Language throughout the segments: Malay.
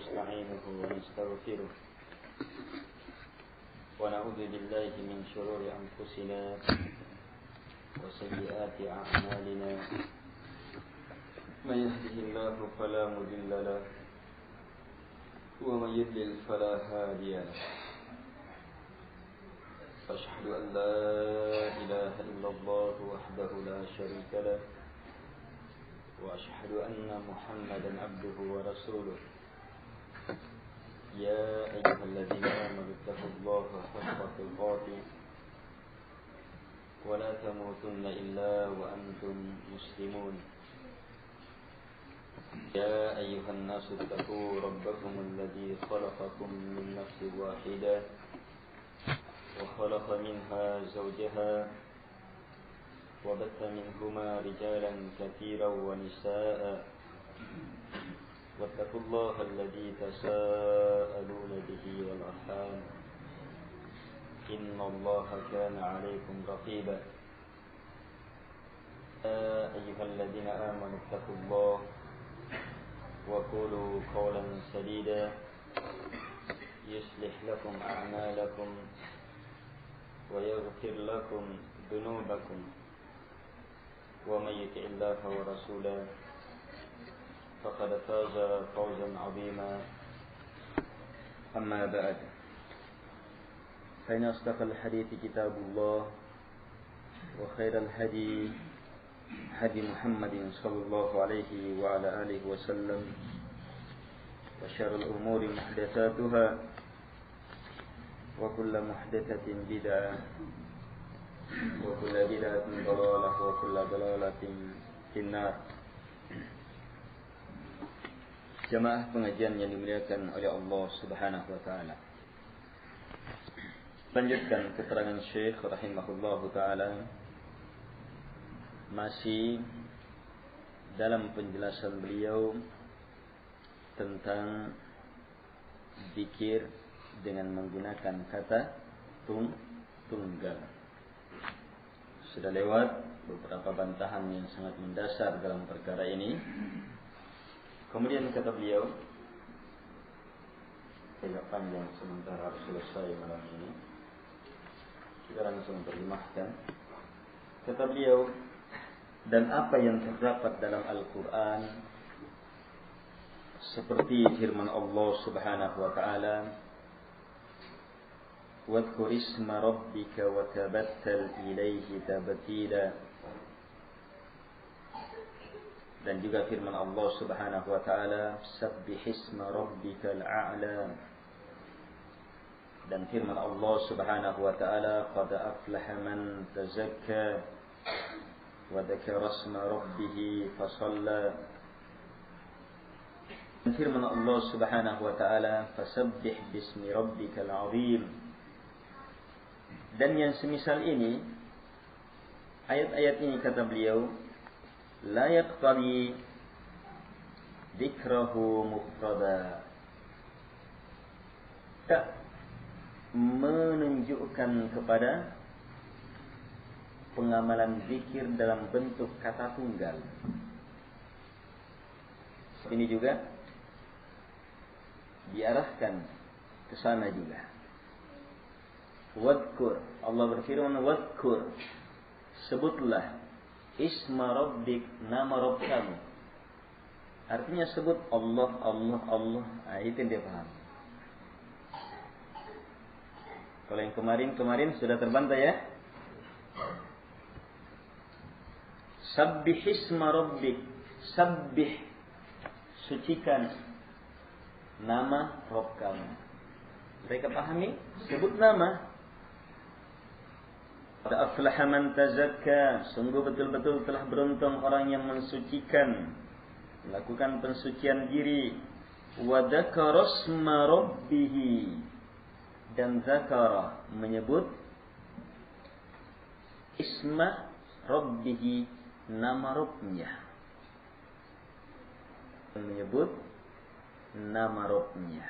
ونستعينه ونستغفره ونعوذ بالله من شرور أنفسنا وسيئات أعمالنا من يهده الله فلا مضل له ومن يضلل فلا هادي له أشهد أن لا إله إلا الله وحده لا شريك له وأشهد أن محمدا عبده ورسوله يا أيها الذين آمنوا اتقوا الله حق تقاته ولا تموتن إلا وأنتم مسلمون يا أيها الناس اتقوا ربكم الذي خلقكم من نفس واحدة وخلق منها زوجها وبث منهما رجالا كثيرا ونساء واتقوا الله الذي تساءلون به والأرحام إن الله كان عليكم رقيبا يا أيها الذين آمنوا اتقوا الله وقولوا قولا سديدا يصلح لكم أعمالكم ويغفر لكم ذنوبكم ومن يطع الله ورسوله فقد فاز فوزا عظيما أما بعد فإن أصدق الحديث كتاب الله وخير الهدي هدي محمد صلى الله عليه وعلى آله وسلم وشر الأمور محدثاتها وكل محدثة بدعة وكل بدعة ضلالة وكل ضلالة في النار. Jamaah pengajian yang dimuliakan oleh Allah Subhanahu wa taala. Lanjutkan keterangan Syekh rahimahullahu taala masih dalam penjelasan beliau tentang zikir dengan menggunakan kata tunggal. Sudah lewat beberapa bantahan yang sangat mendasar dalam perkara ini. Kemudian kata beliau, agak panjang sementara harus selesai malam ini, kita langsung terjemahkan. Kata beliau, dan apa yang terdapat dalam Al-Quran seperti firman Allah Subhanahu wa ta'ala, وَاذْكُرِ اسْمَ رَبِّكَ وَتَبَتَّلْ إِلَيْهِ تَبْتِيلًا. Dan juga firman Allah Subhanahu wa taala, "Sabbihisma rabbikal a'la." Dan firman Allah Subhanahu wa taala, "Qad aflaha man tazakka wa dzakara isma rabbih fasalla." Dan firman Allah Subhanahu wa taala, "Fasabbih bismi rabbikal 'azim." Dan yang semisal ini, ayat-ayat ini kata beliau, la yaqtadi dzikrahu mufrada, tak menunjukkan kepada pengamalan zikir dalam bentuk kata tunggal. Ini juga diarahkan ke sana juga. Wadkur, Allah berfirman wadkur, sebutlah isma rabbik, nama Rabb kamu. Artinya sebut Allah, Allah, Allah. Itu yang dia paham. Kalau yang kemarin sudah terbantah ya. Sabbih isma rabbik, sabbih, sucikan nama Rabb kamu. Mereka pahami, sebut nama. Qad aflaha man tazakka, sungguh betul-betul telah beruntung orang yang mensucikan, melakukan pensucian diri. Wa dzakara isma rabbih, dan zakara menyebut isma rabbih, nama Rabbnya. Menyebut nama Rabbnya.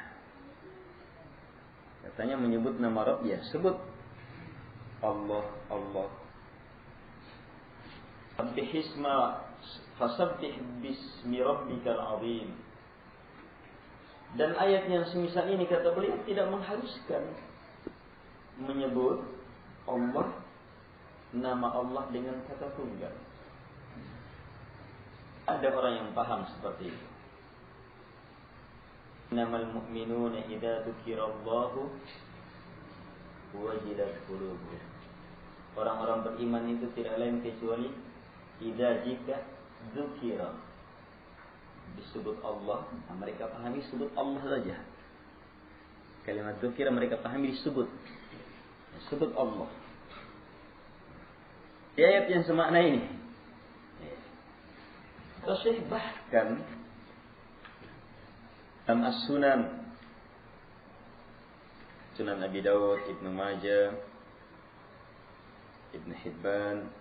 Katanya menyebut nama Rabb, ya sebut Allah, Allah. Fasabbih bismi rabbikal azim. Dan ayat yang semisal ini kata beliau tidak mengharuskan menyebut Allah, nama Allah dengan kata tunggal. Ada orang yang paham seperti itu. Innamal mu'minuna idza dzukirallahu wajilat qulubuhum. Orang-orang beriman itu tidak lain kecuali jika dzukira, disebut Allah, mereka pahami sebut Allah saja. Kalimat dzukira mereka pahami disebut Allah. Di ayat yang semakna ini, Rasul bahkan dalam As-Sunan, Sunan Abi Dawud, Ibnu Majah, Ibnu Hibban,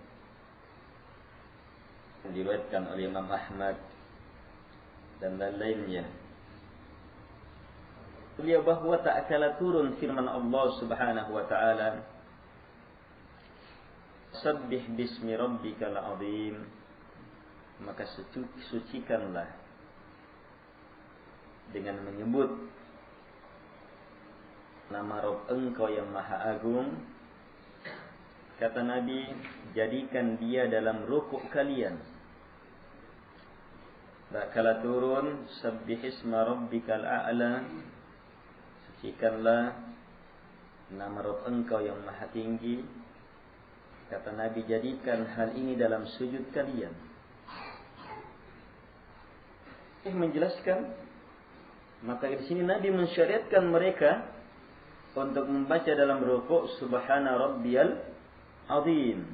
diriwayatkan oleh Imam Ahmad dan lain-lainnya, beliau bahwa tak kala turun firman Allah Subhanahu wa taala, Sabbih bismi rabbikal azim, maka sucikanlah dengan menyebut nama Rabb engkau yang maha agung. Kata Nabi, jadikan dia dalam rukuk kalian. Tak kala turun, Sabbihisma rabbikal a'la, sucikanlah nama Rabb engkau yang maha tinggi. Kata Nabi, jadikan hal ini dalam sujud kalian. Menjelaskan, maka di sini Nabi mensyariatkan mereka untuk membaca dalam rukuk Subhana Rabbiyal Azim.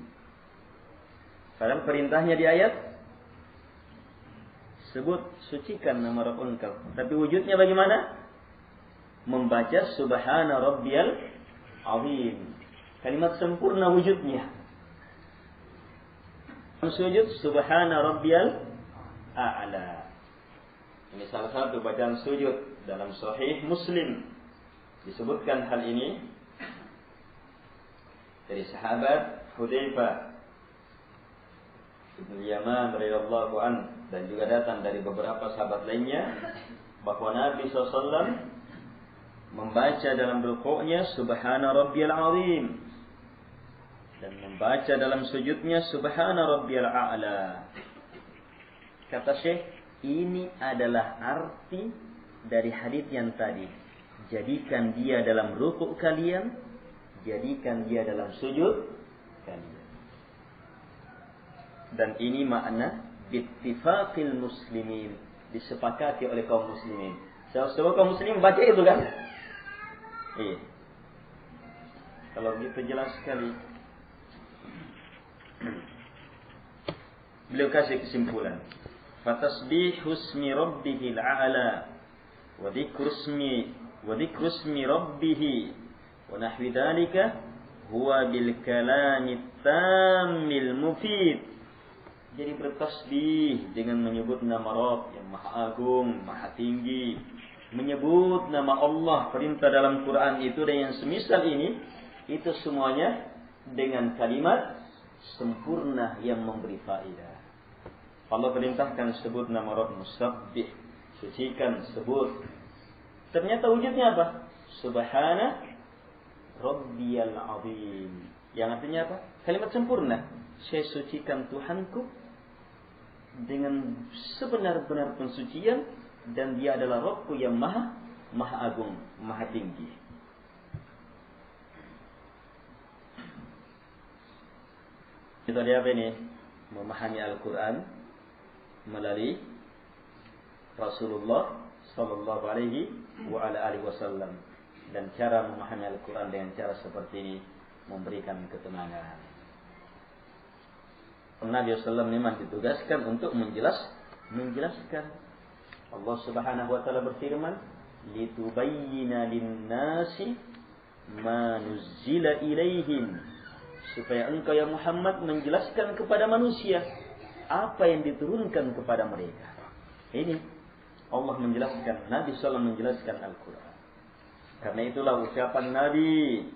Padahal perintahnya di ayat sebut sucikan nama Rabb engkau. Tapi wujudnya bagaimana? Membaca Subhana Rabbiyal Azim. Kalimat sempurna wujudnya. Sujud Subhana Rabbiyal A'la. Ini salah satu bacaan sujud dalam Sahih Muslim. Disebutkan hal ini dari sahabat Hudzaifah bin Yaman radhiyallahu an, dan juga datang dari beberapa sahabat lainnya bahwa Nabi SAW membaca dalam rukuknya Subhana Rabbiyal Azim dan membaca dalam sujudnya Subhana Rabbiyal A'la. Kata Syekh, ini adalah arti dari hadis yang tadi. Jadikan dia dalam rukuk kalian, jadikan dia dalam sujud kalian. Dan ini makna bittifaqil muslimin, disepakati oleh kaum muslimin. Semua kaum muslimin baca itu kan? Iya. Kalau begitu jelas sekali. Beliau kasih kesimpulan. Fatasbihu ismi rabbihil a'la wa dzikru ismi rabbih wa nahwi dzalika huwa bil kalamit tammil mufid. Jadi bertasbih dengan menyebut nama Rabb yang maha agung, maha tinggi, menyebut nama Allah, perintah dalam Quran itu dan yang semisal ini, itu semuanya dengan kalimat sempurna yang memberi faedah. Allah perintahkan sebut nama Rabb, musabbih, sucikan, sebut. Ternyata wujudnya apa? Subhana Rabbiyal Azim. Yang artinya apa? Kalimat sempurna. Saya sucikan Tuhanku dengan sebenar-benar pensucian, dan dia adalah Rabbku yang maha agung, maha tinggi. Kita lihat ini memahami Al-Quran melalui Rasulullah sallallahu alaihi wa ala alihi wasallam, dan cara memahami Al-Quran dengan cara seperti ini memberikan ketenangan. Nabi SAW memang ditugaskan untuk menjelaskan. Allah Subhanahu wa taala berfirman, "Litubayyina lin-nasi ma nuzzila ilaihim." Supaya engkau ya Muhammad menjelaskan kepada manusia apa yang diturunkan kepada mereka. Ini Allah menjelaskan, Nabi SAW menjelaskan Al-Quran. Karena itulah ucapan Nabi,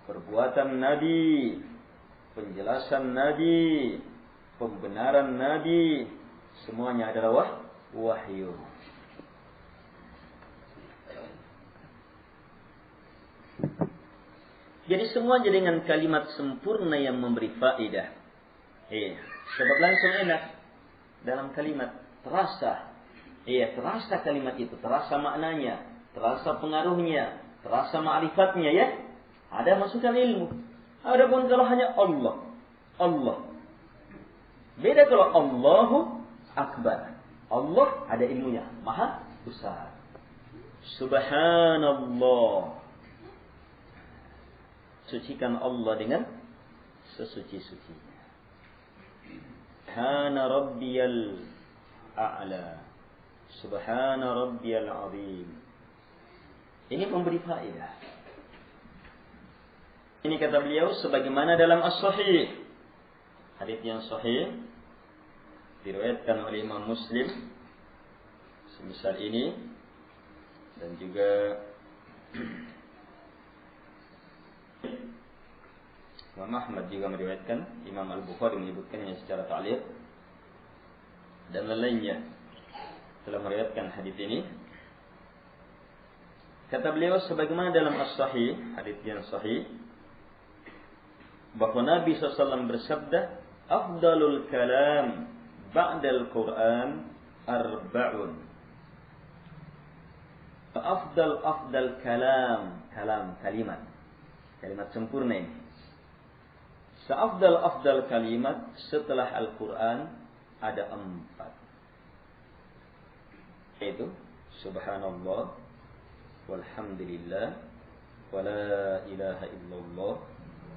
perbuatan Nabi, penjelasan Nabi, pembenaran Nabi, semuanya adalah wahyu. Jadi semuanya dengan kalimat sempurna yang memberi faedah. Sebab langsung enak dalam kalimat, terasa. Terasa kalimat itu, terasa maknanya, terasa pengaruhnya, terasa ma'rifatnya ya. Ada masukan ilmu. Adapun kalau hanya Allah, Allah. Beda kalau Allahu Akbar. Allah ada ilmunya, maha besar. Subhanallah. Sucikan Allah dengan sesuci-sucinya. Subhana rabbiyal a'la. Subhana rabbiyal azim. Ini memberi faedah. Ini kata beliau sebagaimana dalam As-Sahih. Hadis yang sahih diriwayatkan oleh Imam Muslim semisal ini, dan juga Imam Ahmad juga meriwayatkan, Imam Al-Bukhari menyebutkannya secara ta'liq, dan lainnya telah meriwayatkan hadis ini. Kata beliau sebagaimana dalam As-Sahih, hadis yang sahih, bahwa Nabi SAW bersabda, afdalul kalam ba'dal Quran arba'un. Afdal kalam, kalimat sempurna ini. Seafdal kalimat setelah Al-Quran ada 4. Yaitu subhanallah, walhamdulillah, wa la ilaha illallah,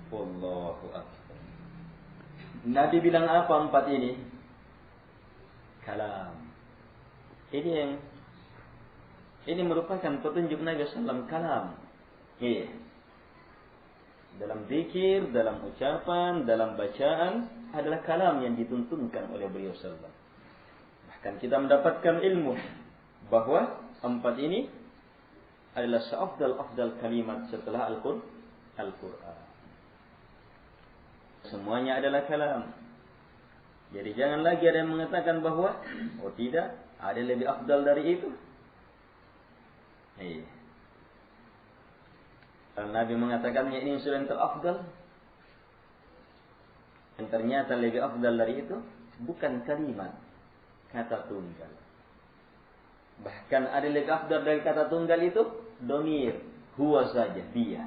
wallahu akbar. Nabi bilang apa 4 ini? Kalam. Ini merupakan petunjuk Nabi SAW, kalam. Dalam zikir, dalam ucapan, dalam bacaan adalah kalam yang dituntunkan oleh beliau SAW. Bahkan kita mendapatkan ilmu bahwa 4 ini adalah seafdal kalimat setelah Al-Quran. Semuanya adalah kalam. Jadi jangan lagi ada yang mengatakan bahwa tidak, ada lebih afdal dari itu. Nabi mengatakannya ini sudah yang terafdal. Dan ternyata lebih afdal dari itu bukan kalimat, kata tunggal. Bahkan ada lebih afdal dari kata tunggal itu domir, huwa saja, dia.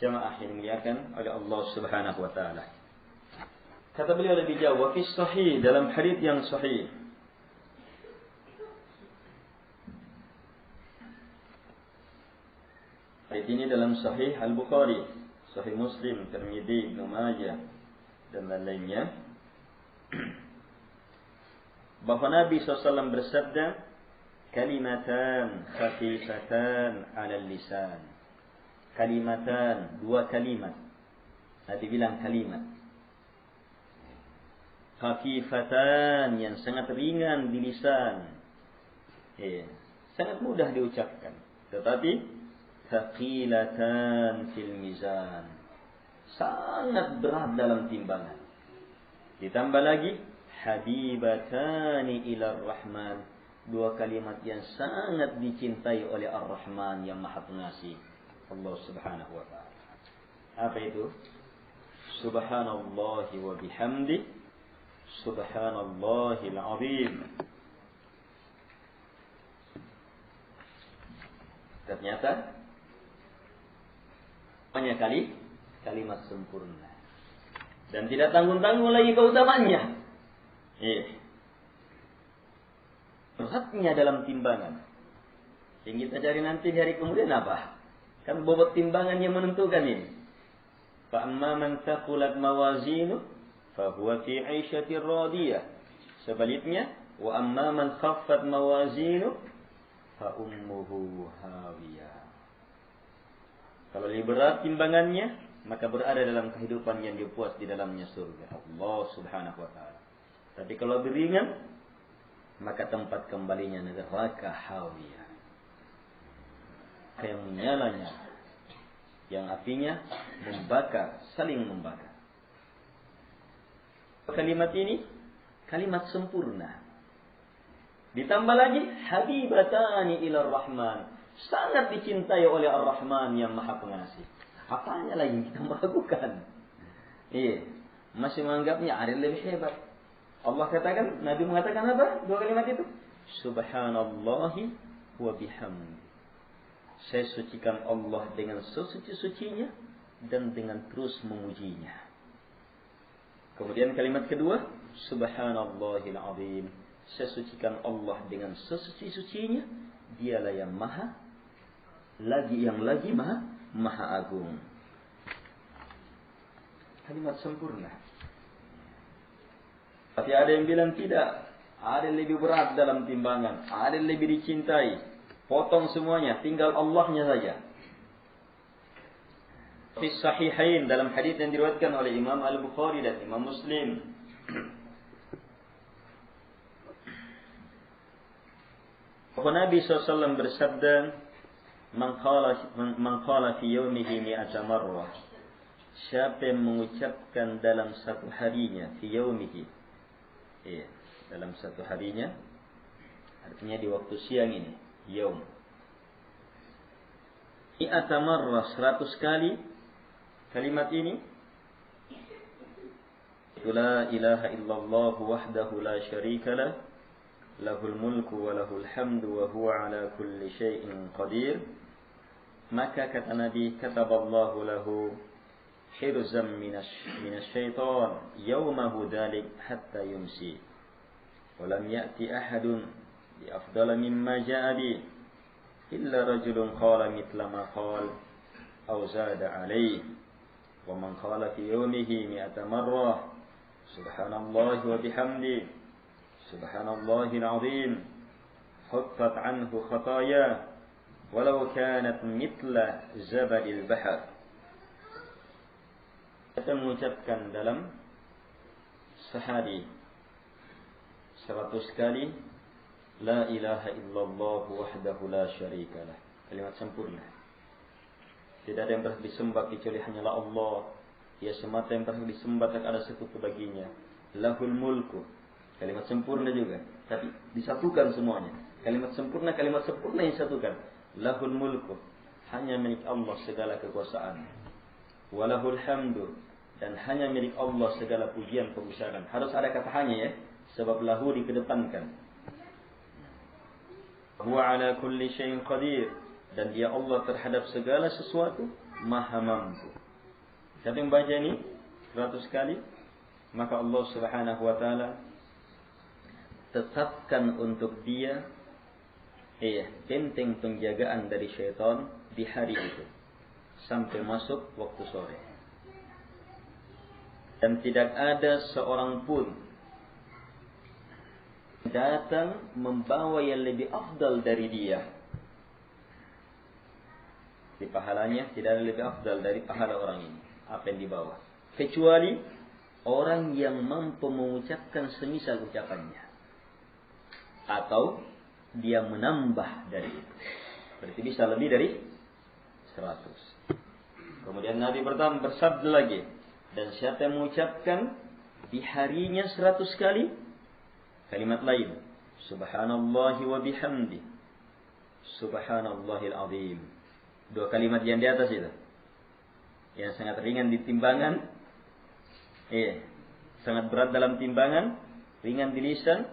Jamaah yang dimuliakan oleh Allah Subhanahu wa taala. Kata beliau lebih jauh, wa fi sahih, dalam hadis yang sahih. Hadis ini dalam Sahih Al-Bukhari, Sahih Muslim, Tirmidzi, Ibnu Majah, dan lain-lainnya. Bahwa Nabi SAW bersabda, kalimatan khafifatan 'alal lisan. Kalimatan, 2 kalimat. Nabi bilang kalimat. Khafifatan, yang sangat ringan di lisan. Sangat mudah diucapkan. Tetapi thaqilatan fil mizan, sangat berat dalam timbangan. Ditambah lagi habibatani ila rahman, 2 kalimat yang sangat dicintai oleh Ar-Rahman yang Maha Pengasih, Allah Subhanahu wa taala. Apa itu? Subhanallahi wa bihamdi, subhanallahil azim. Ternyata banyak kali kalimat sempurna dan tidak tanggung-tanggung lagi keutamaannya. Beratnya dalam timbangan. Yang kita cari nanti di hari kemudian apa? Kan bobot timbangan yang menentukan ini. Fa amma man thaqulat mawazinu fa huwa fi 'aisyatir radiyah. Sebaliknya, wa amma man khaffat mawazinu fa ummuhu hawiyah. Kalau lebih berat timbangannya, maka berada dalam kehidupan yang dipuas di dalamnya surga Allah Subhanahu wa taala. Tapi kalau lebih ringan, maka tempat kembalinya neraka hawiyah, yang menyalanya, yang apinya membakar, saling membakar. Kalimat ini kalimat sempurna. Ditambah lagi habibatani ila rahman, sangat dicintai oleh Ar-Rahman yang Maha Pengasih. Apanya lagi yang kita meragukan? Iya, masih menganggapnya ada yang lebih hebat. Allah katakan, Nabi mengatakan apa? Dua kalimat itu. Subhanallahi wa bihamdi. Saya sucikan Allah dengan sesuci-sucinya dan dengan terus memujinya. Kemudian kalimat kedua, Subhanallahil azim. Saya sucikan Allah dengan sesuci-sucinya. Dialah yang maha maha agung. Kalimat sempurna. Tapi ada yang bilang tidak. Ada yang lebih berat dalam timbangan. Ada yang lebih dicintai. Potong semuanya. Tinggal Allahnya saja. Fi sahihain, dalam hadis yang diriwayatkan oleh Imam Al-Bukhari dan Imam Muslim. Nabi SAW bersabda, Man qala fi yawmihi mi'ata marrah. Siapa yang mengucapkan dalam satu harinya, fi yawmihi. Iya, dalam satu harinya, artinya di waktu siang ini, yaum. Mi'ata marrah, 100 kali kalimat ini. La ilaha illallah wahdahu la syarika lah. Lahul mulku wa lahul hamdu wa huwa ala kulli syai'in qadir. Maka kata Nabi, kataballahu lahu hirzam minasyaitan yawmahu dhalik hatta yumsi. Wa lam ya'ti ahadun bi afdala mimma ja'a bi illa rajulun qala mithla ma qala aw zada alayhi. Wa man qala fi yawmihi mi'ata marrah subhanallahi wa bihamdihi Subhanallahil azim huttat anhu khataya walau kanat mithla zabadil bahr. Kita mengucapkan dalam sehari 100 kali La ilaha illallah wahdahu la syarika lah. Kalimat sempurna. Tidak ada yang berhak disembah kecuali hanyalah Allah. Dia semata yang berhak disembah, tak ada sekutu baginya. Lahul mulku. Kalimat sempurna juga, tapi disatukan semuanya. Kalimat sempurna yang disatukan. Lahul mulku, hanya milik Allah segala kekuasaan. Walahul hamdu, dan hanya milik Allah segala pujian kebesaran. Harus ada kata hanya ya, sebab lahu dikedepankan. Huwa ala kulli syai'in qadir, dan dia Allah terhadap segala sesuatu maha mampu. Siapa yang baca ini 100 kali, maka Allah Subhanahu wa taala tetapkan untuk dia benteng penjagaan dari syaitan di hari itu sampai masuk waktu sore. Dan tidak ada seorang pun datang membawa yang lebih afdal dari dia. Di pahalanya tidak ada lebih afdal dari pahala orang ini. Apa yang dibawa? Kecuali orang yang mampu mengucapkan semisal ucapannya. Atau dia menambah dari itu. Berarti bisa lebih dari 100. Kemudian Nabi bersabda lagi, dan siapa yang mengucapkan di harinya 100 kali kalimat lain, Subhanallahi wa bihamdi, Subhanallahil azim. 2 kalimat yang di atas itu, yang sangat ringan di timbangan, sangat berat dalam timbangan, ringan di lisan,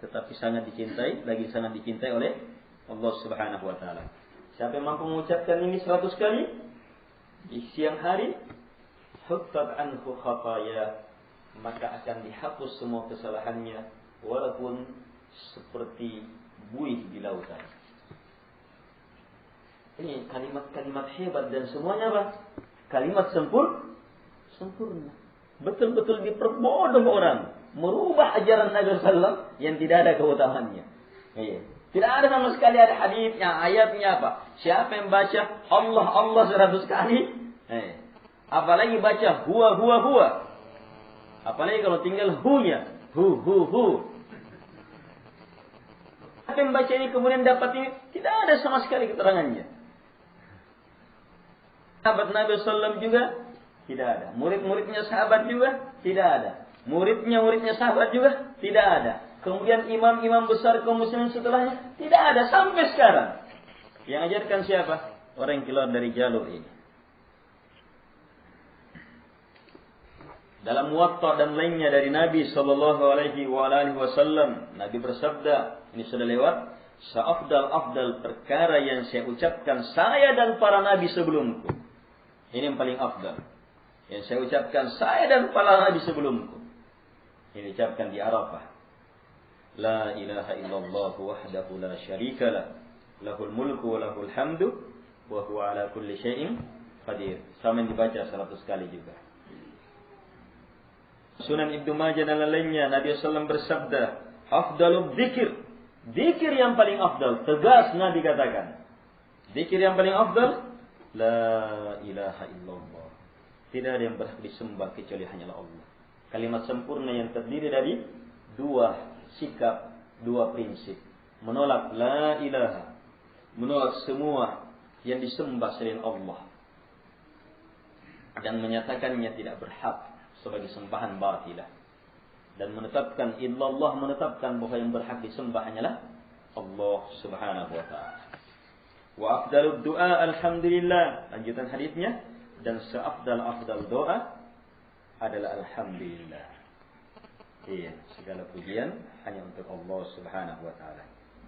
tetapi sangat dicintai, lagi sangat dicintai oleh Allah Subhanahu wa taala. Siapa yang mampu mengucapkan ini 100 kali di siang hari, huttat anhu khataya, maka akan dihapus semua kesalahannya walaupun seperti buih di lautan. Ini kalimat-kalimat hebat dan semuanya apa? Kalimat sempurna. Betul-betul diperbodoh orang. Merubah ajaran Nabi SAW yang tidak ada keutamaannya. Tidak ada sama sekali ada hadisnya, ayatnya apa. Siapa yang baca Allah 100 kali, apalagi baca huwa. Apalagi kalau tinggal hu-nya, hu. Siapa yang baca ini kemudian dapat ini, tidak ada sama sekali keterangannya. Sahabat Nabi SAW juga tidak ada. Murid-muridnya sahabat juga tidak ada. Muridnya sahabat juga tidak ada. Kemudian imam-imam besar kaum muslimin setelahnya tidak ada sampai sekarang. Yang ajarkan siapa? Orang yang keluar dari jalur ini. Dalam Muwatta dan lainnya dari Nabi sallallahu alaihi wasallam, Nabi bersabda, ini sudah lewat, "Seafdal perkara yang saya ucapkan saya dan para nabi sebelumku." Ini yang paling afdal. Yang saya ucapkan saya dan para nabi sebelumku. Ini ucapkan di Arafah. La ilaha illallah wahdahu la syarika lah. Lahul mulku wa lahul hamdu wa huwa ala kulli syai'in qadir. Sama yang dibaca 100 kali juga. Sunan Ibnu Majah dan lainnya, Nabi SAW bersabda, "Afdalul dzikir." Dzikir yang paling afdal, tegas Nabi katakan. Dzikir yang paling afdal, la ilaha illallah. Tidak ada yang berhak disembah kecuali hanyalah Allah. Kalimat sempurna yang terdiri dari dua sikap, dua prinsip. Menolak la ilaha, menolak semua yang disembah selain Allah, dan menyatakannya tidak berhak sebagai sembahan batilah, dan menetapkan illallah, menetapkan bahwa yang berhak disembah hanyalah Allah Subhanahu wa taala. Wa afdalud du'a alhamdulillah, lanjutan hadisnya, dan seafdal doa adalah alhamdulillah. Iya, segala pujian hanya untuk Allah Subhanahu wa taala.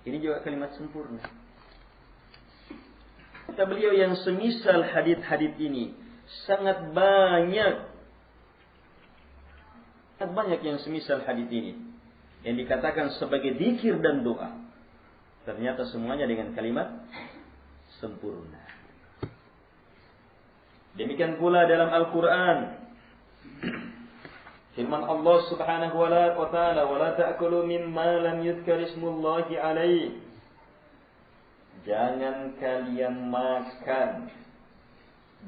Ini juga kalimat sempurna. Kata beliau yang semisal hadis-hadis ini sangat banyak yang semisal hadis ini yang dikatakan sebagai zikir dan doa, ternyata semuanya dengan kalimat sempurna. Demikian pula dalam Al-Quran, firman Allah Subhanahu wa taala, "Wa la ta'kulu mimma lam yuzkar ismullahi alaihi." Jangan kalian makan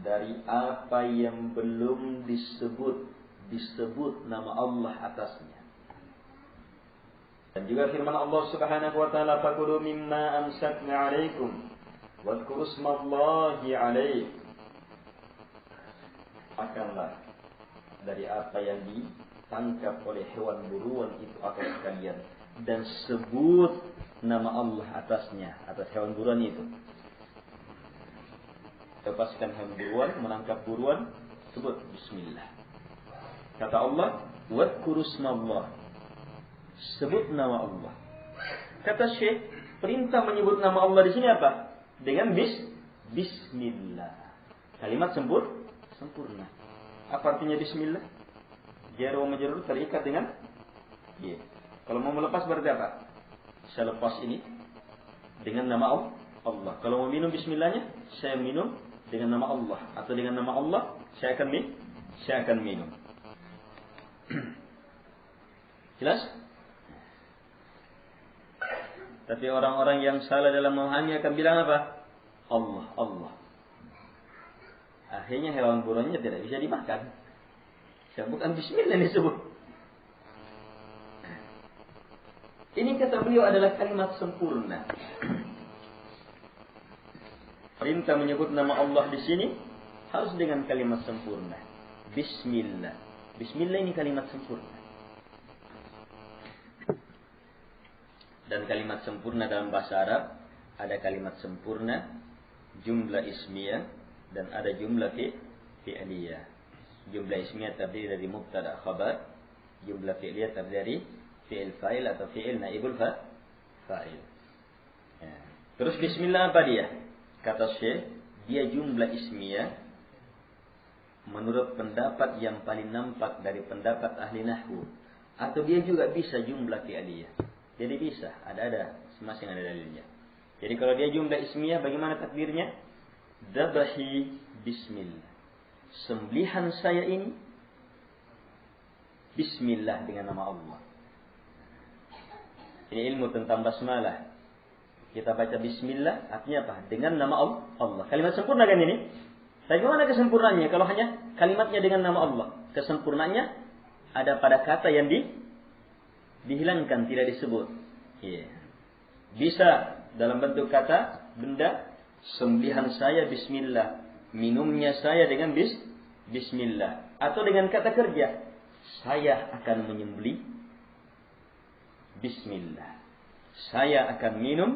dari apa yang belum disebut nama Allah atasnya. Dan juga firman Allah Subhanahu wa taala, "Fakulu mimma amsakna 'alaikum wadhkuru ismallahi 'alaihi." Makanlah dari apa yang ditangkap oleh hewan buruan itu atas kalian, dan sebut nama Allah atasnya, atas hewan buruan itu. Lepaskan hewan buruan, menangkap buruan, sebut bismillah. Kata Allah, wadhkuru ismallah, sebut nama Allah. Kata Syekh, perintah menyebut nama Allah di sini apa? Dengan bismillah. Kalimat sempurna. Apa artinya bismillah? Jar wa majrur terikat dengan ya. Kalau mau melepas berarti apa? Saya lepas ini dengan nama Allah. Kalau mau minum bismillahnya, saya minum dengan nama Allah, atau dengan nama Allah saya akan minum. Jelas? Tapi orang-orang yang salah dalam memahami akan bilang apa? Allah. Akhirnya hewan buruannya tidak bisa dimakan. Bukan bismillah disebut. Ini kata beliau adalah kalimat sempurna. Perintah menyebut nama Allah di sini harus dengan kalimat sempurna. Bismillah. Bismillah ini kalimat sempurna. Dan kalimat sempurna dalam bahasa Arab ada kalimat sempurna jumlah ismiyah dan ada jumlah fi'liyah. Jumlah ismiyah terdiri dari mubtada khabar, jumlah fi'liyah terdiri dari fi'il fa'il atau fi'il naibul fa'il. Ya. Terus bismillah apa dia? Kata Syekh, dia jumlah ismiyah menurut pendapat yang paling nampak dari pendapat ahli nahwu, atau dia juga bisa jumlah fi'liyah. Jadi bisa, ada masing-masing ada dalilnya. Jadi kalau dia jumlah ismiyah, bagaimana takdirnya? Dabahi bismillah. Sembelihan saya ini bismillah dengan nama Allah. Ini ilmu tentang basmalah. Kita baca bismillah, artinya apa? Dengan nama Allah. Kalimat sempurna kan ini? Bagaimana kesempurnaannya kalau hanya kalimatnya dengan nama Allah? Kesempurnaannya ada pada kata yang dihilangkan, tidak disebut. Yeah. Bisa dalam bentuk kata, benda, sembelihan saya bismillah, minumnya saya dengan bismillah, atau dengan kata kerja, saya akan menyembelih bismillah, saya akan minum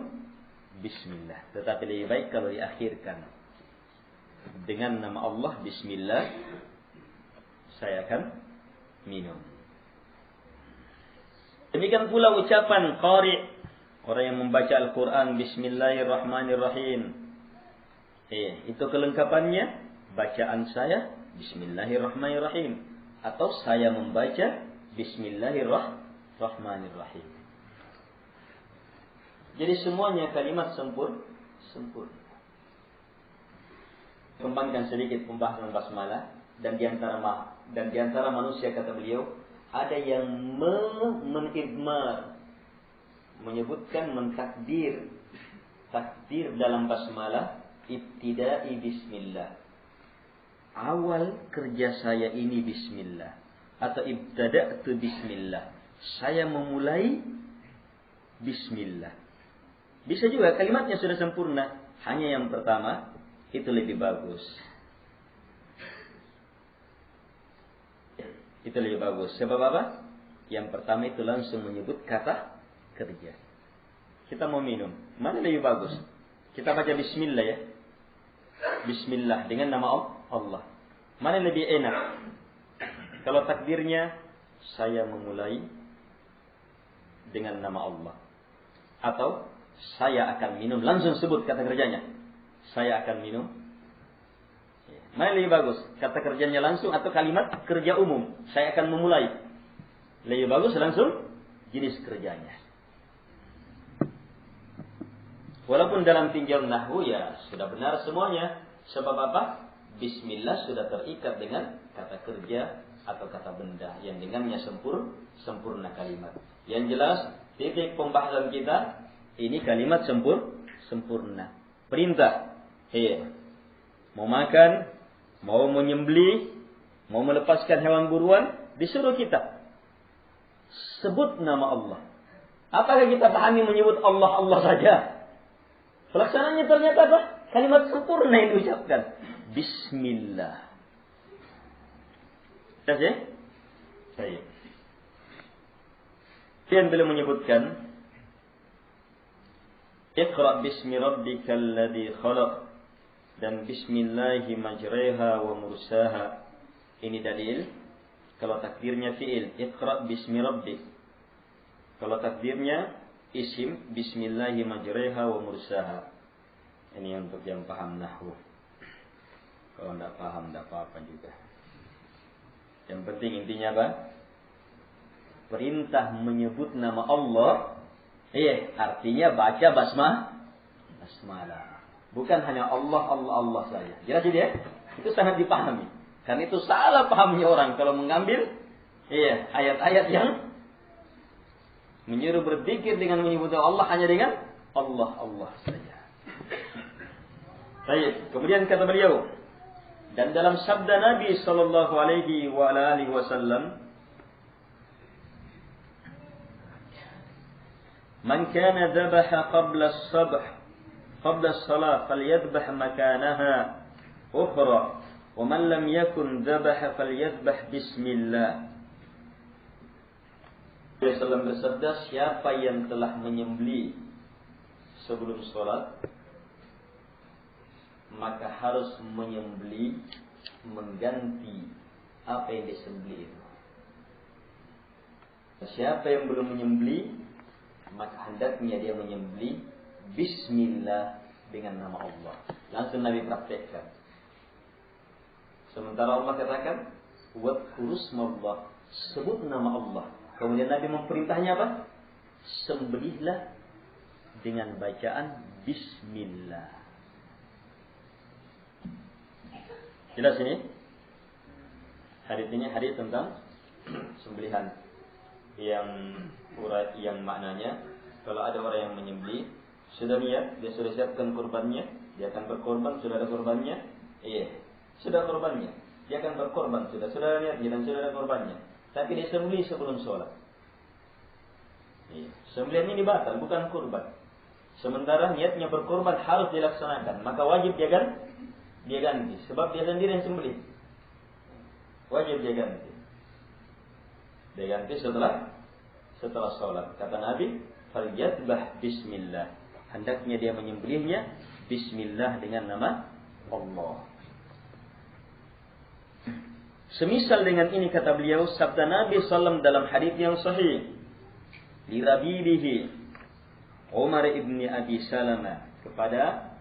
bismillah. Tetapi lebih baik kalau diakhirkan dengan nama Allah, bismillah, saya akan minum. Demikian pula ucapan qari, orang yang membaca Al-Quran, bismillahirrahmanirrahim. Itu kelengkapannya, bacaan saya, bismillahirrahmanirrahim. Atau saya membaca, bismillahirrahmanirrahim. Jadi semuanya kalimat sempurna. Kembangkan sedikit pembahasan basmalah, dan di antara manusia, kata beliau, ada yang menidmar, menyebutkan mentakdir takdir dalam basmalah, ibtida'i bismillah. Awal kerja saya ini bismillah, atau ibtada'tu bismillah, saya memulai bismillah. Bisa juga kalimatnya sudah sempurna, hanya yang pertama itu lebih bagus. Itu lebih bagus. Sebab apa? Yang pertama itu langsung menyebut kata kerja. Kita mau minum, mana lebih bagus? Kita baca bismillah ya. Bismillah dengan nama Allah. Mana lebih enak? Kalau takdirnya saya memulai dengan nama Allah, atau saya akan minum, langsung sebut kata kerjanya. Saya akan minum. Mana lebih bagus? Kata kerjanya langsung atau kalimat kerja umum? Saya akan memulai. Lebih bagus langsung jenis kerjanya. Walaupun dalam tinjauan nahwu ya sudah benar semuanya. Sebab apa? Bismillah sudah terikat dengan kata kerja atau kata benda yang dengannya sempurna kalimat. Yang jelas titik pembahasan kita ini kalimat sempurna. Perintah. Mau makan, mau menyembelih, mau melepaskan hewan buruan, disuruh kita sebut nama Allah. Apakah kita pahami menyebut Allah Allah saja? Pelaksanaannya ternyata apa? Kalimat sempurna yang diucapkan. Bismillah. Jelas ya? Baik. Kemudian beliau menyebutkan, Iqra bismi rabbikal ladzi khalaq, dan bismillahi majreha wa mursaha. Ini dalil. Kalau takdirnya fi'il, Iqra bismi rabbik. Kalau takdirnya isim, bismillahi majreha wa mursaha. Ini untuk yang paham nahwu. Kalau tidak paham, tidak apa-apa juga. Yang penting intinya apa? Perintah menyebut nama Allah. Artinya baca basmalah. Bukan hanya Allah, Allah, Allah saja. Jelas ini ya? Itu sangat dipahami. Karena itu salah pahamnya orang kalau mengambil ayat-ayat yang menyuruh berzikir dengan menyebut Allah hanya dengan Allah, Allah saja. Baik, kemudian kata beliau, dan dalam sabda Nabi sallallahu alaihi wasallam, "Man kana dhabaha qabla as-subh qabla as-salah falyadhbah makanaha ukhra, wa man lam yakun dhabaha falyadhbah bismillah." Rasulullah bersabda, siapa yang telah menyembelih sebelum salat, maka harus menyembelih mengganti apa yang disembelih itu. Siapa yang belum menyembelih, maka hendaknya dia menyembelih bismillah dengan nama Allah. Langsung Nabi praktekkan. Sementara Allah katakan, wadhkurusmallah, sebut nama Allah. Kemudian Nabi memerintahnya apa? Sembelihlah dengan bacaan bismillah. Jelas ini? Hadis ini hadis tentang sembelihan yang maknanya kalau ada orang yang menyembelih, sudah niat, dia sudah siapkan kurbannya, dia akan berkorban, sudah ada kurbannya, sudah kurbannya, dia akan berkorban, sudah ada niatnya dan sudah ada kurbannya, tapi dia sembelih sebelum sholat. Sembelihan ini batal, bukan kurban. Sementara niatnya berkorban harus dilaksanakan, maka wajib dia ganti, sebab dia sendiri yang sembelih. Wajib dia ganti. Dia ganti setelah sholat. Kata Nabi, falyadbah bismillah. hendaknya dia menyembelihnya bismillah, dengan nama Allah. Semisal dengan ini kata beliau, sabda Nabi SAW dalam hadis yang sahih, li rabibihi Umar ibn Abi Salamah, kepada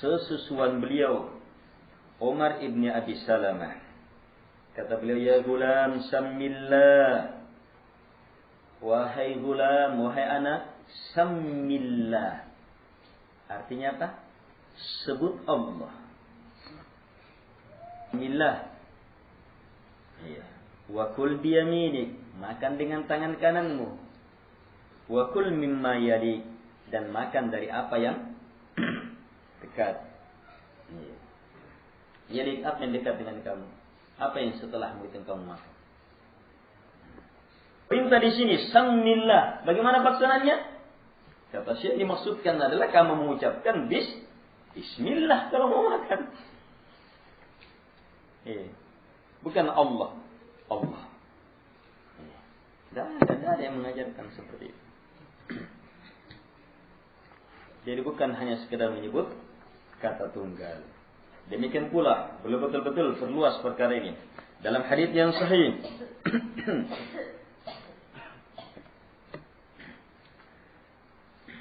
sesusuan beliau Umar ibn Abi Salamah. Kata beliau, ya gulam sammillah, wahai gulam, wahai anak, sammillah. Artinya apa? Sebut Allah. Sammillah. Ya. Wa kul biyaminik, makan dengan tangan kananmu. Wa kul mimma yalik, dan makan dari apa yang dekat. Ya. Yalik, apa yang dekat dengan kamu? Apa yang setelahmu itu kamu makan? Perintah di sini sammillah. Bagaimana paksanaannya? Kata Syekh, dimaksudkan adalah kamu mengucapkan bismillah kalau mau makan. Bukan Allah. Tidak ada yang mengajarkan seperti itu. Jadi bukan hanya sekedar menyebut kata tunggal. Demikian pula, belum betul-betul perluas perkara ini. Dalam hadis yang sahih,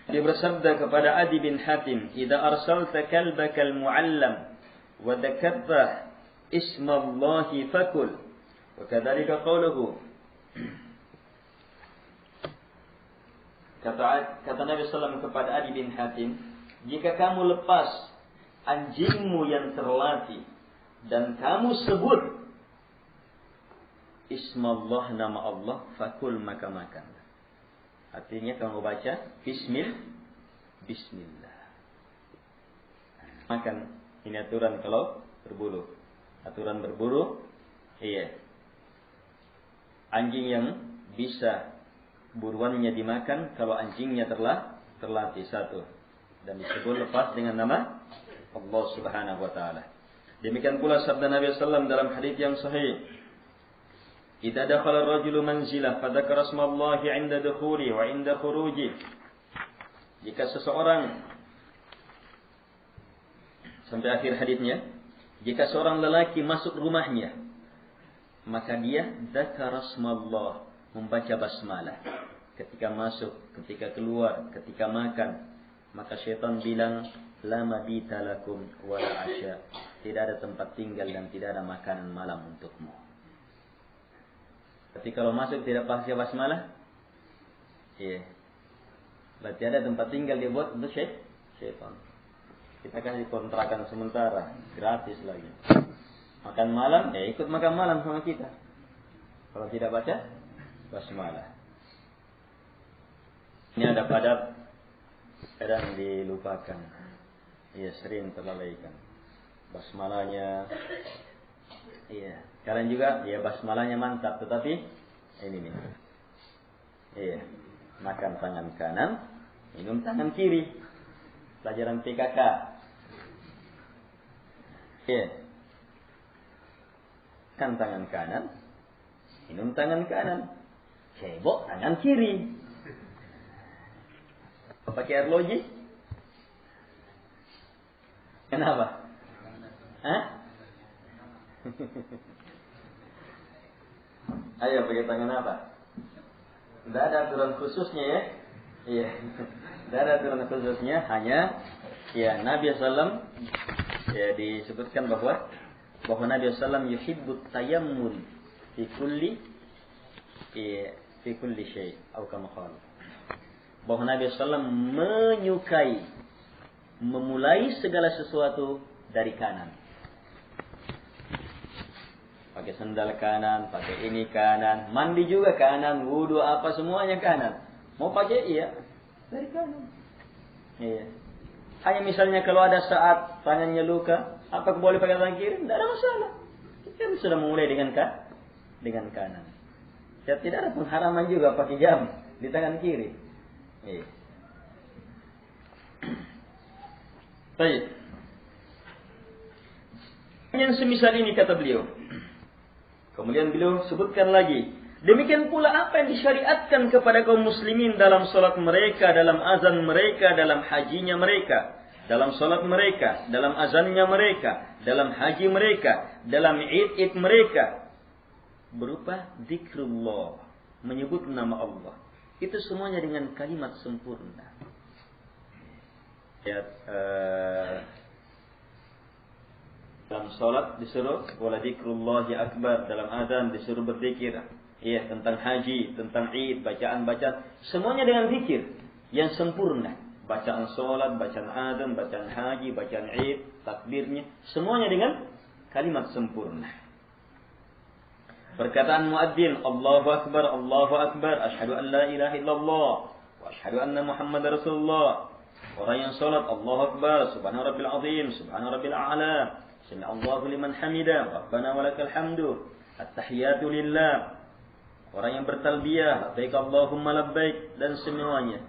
dia bersabda kepada Adi bin Hatim, "Idza arsalta kalbaka al-mu'allam wa dzakarta ismallahi fakul." Wa kadzalika qawluhu. Kata Nabi SAW kepada Adi bin Hatim, jika kamu lepas anjingmu yang terlatih dan kamu sebut ismallah, nama Allah, fakul, maka makan. Artinya kamu baca bismillah. Makan. Ini aturan kalau berburu. Aturan berburu, anjing yang bisa buruannya dimakan kalau anjingnya terlatih, satu, dan disebut lepas dengan nama Allah Subhanahu wa taala. Demikian pula sabda Nabi sallallahu dalam hadis yang sahih, "Idza dakhala ar-rajulu manzilah fa dzakara ismallahi 'inda dukhuli wa 'inda khuruji." Jika seseorang, sampai akhir hadisnya, jika seorang lelaki masuk rumahnya, maka dia dzakara ismallah, membaca basmalah ketika masuk, ketika keluar, ketika makan. Maka syaitan bilang, la mabita lakum wala asya, tidak ada tempat tinggal dan tidak ada makanan malam untukmu. Tapi kalau masuk tidak baca basmalah, berarti ada tempat tinggal dibuat untuk syaitan. Kita kasih kontrakan sementara, gratis lagi. Makan malam, ikut makan malam sama kita. Kalau tidak baca basmalah. Ini ada padat, kadang dilupakan. Sering terlalaikan. Basmalahnya, kadang juga basmalahnya mantap, tetapi ini nih. Makan tangan kanan, minum tangan kiri. Pelajaran PKK. Makan tangan kanan, minum tangan kanan. Cebok tangan kiri. Pakai air logi? Kenapa? Ayo pakai tangan apa? Tidak ada aturan khususnya ya. Tidak ada aturan khususnya, hanya Nabi SAW disebutkan bahwa Nabi SAW yuhibbut tayammul fi kulli syai' atau kama qala. Bahwa Nabi SAW menyukai memulai segala sesuatu dari kanan. Pakai sandal kanan, pakai ini kanan, mandi juga kanan, wudu apa semuanya kanan. Mau pakai dari kanan. Hanya misalnya kalau ada saat tangannya luka, apa boleh pakai tangan kiri? Tidak ada masalah. Kita sudah memulai dengan kanan. Tidak ada pengharaman juga pakai jam di tangan kiri. Baik. Yang semisal ini kata beliau. Kemudian beliau sebutkan lagi, Demikian pula apa yang disyariatkan kepada kaum muslimin dalam salat mereka, dalam azan mereka, dalam hajinya mereka, dalam salat mereka, dalam azannya mereka, dalam haji mereka, dalam id mereka, berupa zikrullah, menyebut nama Allah. Itu semuanya dengan kalimat sempurna. Dalam salat disuruh wala dzikrullahi akbar, dalam azan disuruh berzikir. Iya, tentang haji, tentang id, bacaan-bacaan, semuanya dengan zikir yang sempurna. Bacaan salat, bacaan azan, bacaan haji, bacaan id, takbirnya, semuanya dengan kalimat sempurna. Perkataan muadzin, Allahu akbar, asyhadu an la ilaha illallah, wa asyhadu anna Muhammadar Rasulullah. Orang yang salat, Allahu akbar, subhana rabbil azim, subhana rabbil a'la, sami Allahu liman hamida, rabbana walakal hamdu, at-tahiyatu lillah. Orang yang bertalbiyah, labbaik Allahumma labbaik, dan semuanya.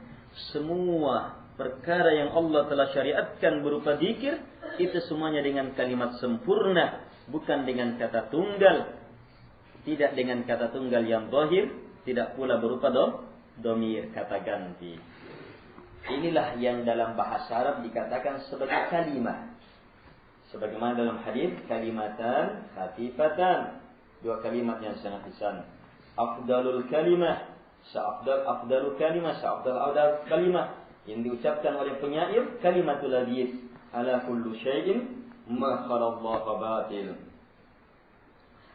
Semua perkara yang Allah telah syariatkan berupa zikir, itu semuanya dengan kalimat sempurna, bukan dengan kata tunggal. Tidak dengan kata tunggal yang zahir, tidak pula berupa domir, kata ganti. Inilah yang dalam bahasa Arab dikatakan sebagai kalimah. Sebagaimana dalam hadis, kalimatan khatifatan, dua kalimat yang sangat lisan. Afdalul kalimah, afdalu kalimah, afdal kalimah, yang diucapkan oleh penyair, kalimatul ladzi ala kullu syai'in ma khalaqallahu batil.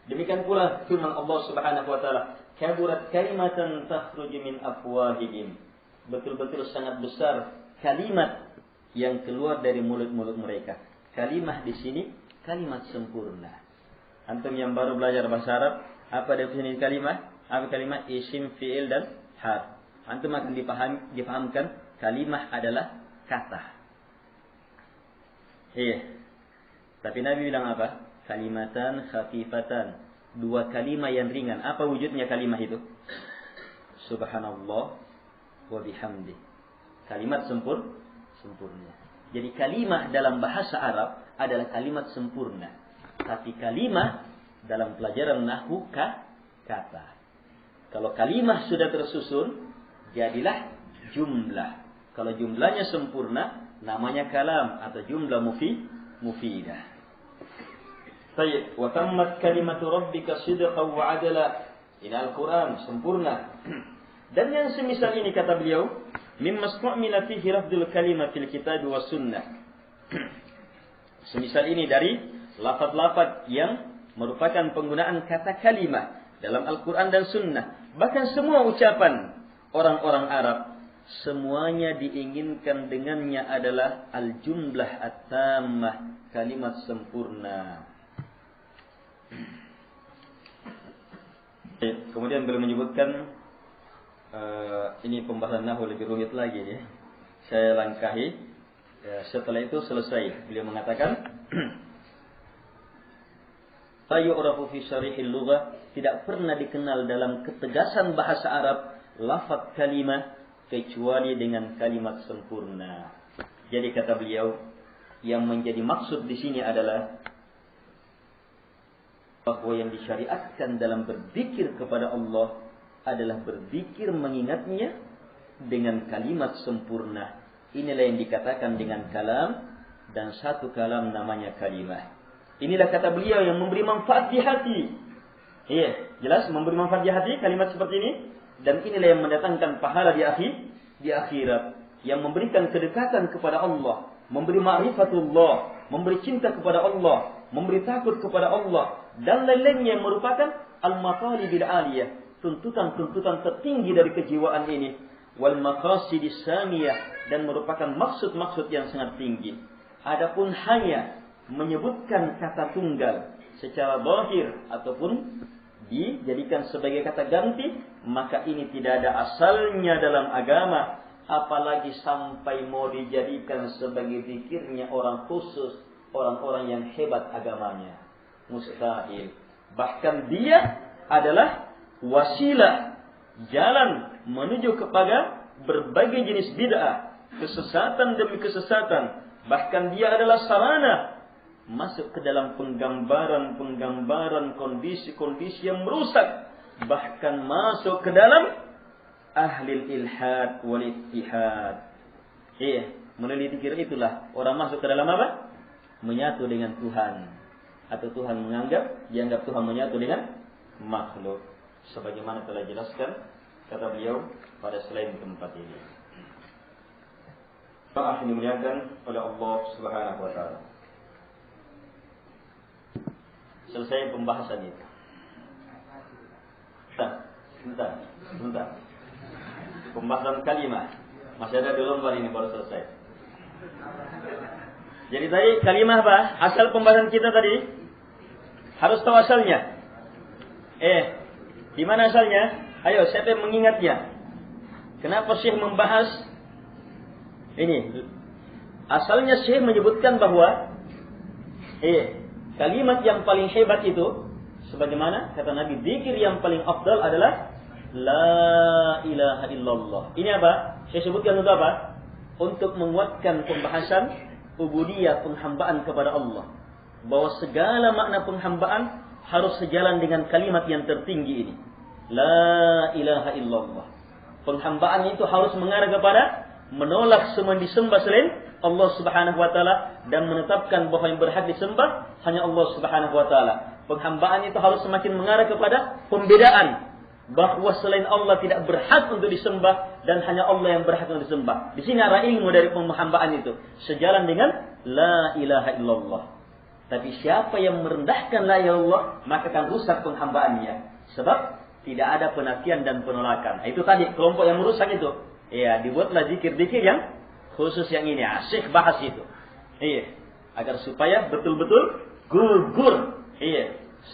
Demikian pula firman Allah Subhanahu wa taala, kaburat kalimatan takhruju min afwahihim. Betul-betul sangat besar kalimat yang keluar dari mulut-mulut mereka. Kalimah di sini kalimat sempurna. Antum yang baru belajar bahasa Arab, apa definisi kalimah? Apa kalimat? Isim, fi'il, dan harf. Antum akan dipahamkan kalimah adalah kata. Iya. Tapi Nabi bilang apa? Kalimatan khafifatan. Dua kalimah yang ringan. Apa wujudnya kalimah itu? Subhanallah wa bihamdi. Kalimat sempurna. Jadi kalimah dalam bahasa Arab adalah kalimat sempurna. Tapi kalimah dalam pelajaran nahwu kata. Kalau kalimah sudah tersusun, jadilah jumlah. Kalau jumlahnya sempurna, namanya kalam atau jumlah mufidah. Baik, wa tammat kalimatu rabbika sidqan wa adala. Ini Al-Quran sempurna. Dan yang semisal ini kata beliau, mimma stu'mila fihi rafdul kalimat fil kitab wa sunnah. Semisal ini dari lafaz-lafaz yang merupakan penggunaan kata kalimah dalam Al-Quran dan Sunnah. Bahkan semua ucapan orang-orang Arab, semuanya diinginkan dengannya adalah al-jumlah at-tammah, kalimat sempurna. Kemudian beliau menyebutkan, ini pembahasan nahwu lebih rumit lagi ya. Saya langkahi. Setelah itu selesai. Beliau mengatakan, la yu'rafu fi syarihil lughah, tidak pernah dikenal dalam ketegasan bahasa Arab lafaz kalimah kecuali dengan kalimat sempurna. Jadi kata beliau, yang menjadi maksud di sini adalah bahwa yang disyariatkan dalam berzikir kepada Allah adalah berzikir mengingatnya dengan kalimat sempurna. Inilah yang dikatakan dengan kalam, dan satu kalam namanya kalimah. Inilah kata beliau yang memberi manfaat di hati. Iya, jelas memberi manfaat di hati kalimat seperti ini. Dan inilah yang mendatangkan pahala di akhirat. Yang memberikan kedekatan kepada Allah. Memberi ma'rifatullah. Memberi cinta kepada Allah. Memberi takut kepada Allah. Dan lain-lainnya yang merupakan al-matalibil aliyah. Tuntutan-tuntutan tertinggi dari kejiwaan ini. Wal maqasidis samiyah. Dan merupakan maksud-maksud yang sangat tinggi. Adapun hanya menyebutkan kata tunggal secara zahir ataupun dijadikan sebagai kata ganti, maka ini tidak ada asalnya dalam agama, apalagi sampai mau dijadikan sebagai zikirnya orang khusus, orang-orang yang hebat agamanya. Mustahil. Bahkan dia adalah wasilah, jalan menuju kepada berbagai jenis bid'ah, kesesatan demi kesesatan. Bahkan dia adalah sarana masuk ke dalam penggambaran kondisi-kondisi yang merusak bahkan masuk ke dalam ahli ilhad wal ittihad. Meneliti kira itulah orang masuk ke dalam apa? Menyatu dengan Tuhan, atau Tuhan dianggap Tuhan menyatu dengan makhluk, sebagaimana telah jelaskan kata beliau pada selain tempat ini. Maaf dimuliakan oleh Allah Subhanahu wa taala. Selesai pembahasan itu. Sebentar. Pembahasan kalimat. Masih ada 2 lembar ini baru selesai. Jadi tadi kalimat apa? Asal pembahasan kita tadi harus tahu asalnya. Di mana asalnya? Ayo, siapa yang mengingatnya? Kenapa Syekh membahas ini? Asalnya Syekh menyebutkan bahwa kalimat yang paling hebat itu, sebagaimana kata Nabi, zikir yang paling afdal adalah la ilaha illallah. Ini apa? Saya sebutkan untuk apa? Untuk menguatkan pembahasan ubudiyah, penghambaan kepada Allah. Bahwa segala makna penghambaan harus sejalan dengan kalimat yang tertinggi ini. La ilaha illallah. Penghambaan itu harus mengarah kepada menolak semua disembah selain Allah Subhanahu wa taala dan menetapkan bahwa yang berhak disembah hanya Allah Subhanahu wa taala. Penghambaan itu harus semakin mengarah kepada pembedaan bahwa selain Allah tidak berhak untuk disembah dan hanya Allah yang berhak untuk disembah. Di sini arah ilmu dari penghambaan itu sejalan dengan la ilaha illallah. Tapi siapa yang merendahkan la ilaha illallah, maka akan rusak penghambaannya. Sebab tidak ada penafian dan penolakan. Itu tadi kelompok yang merusak itu. Dibuatlah zikir-zikir yang khusus yang ini. Syekh bahas itu. Agar supaya betul-betul gugur.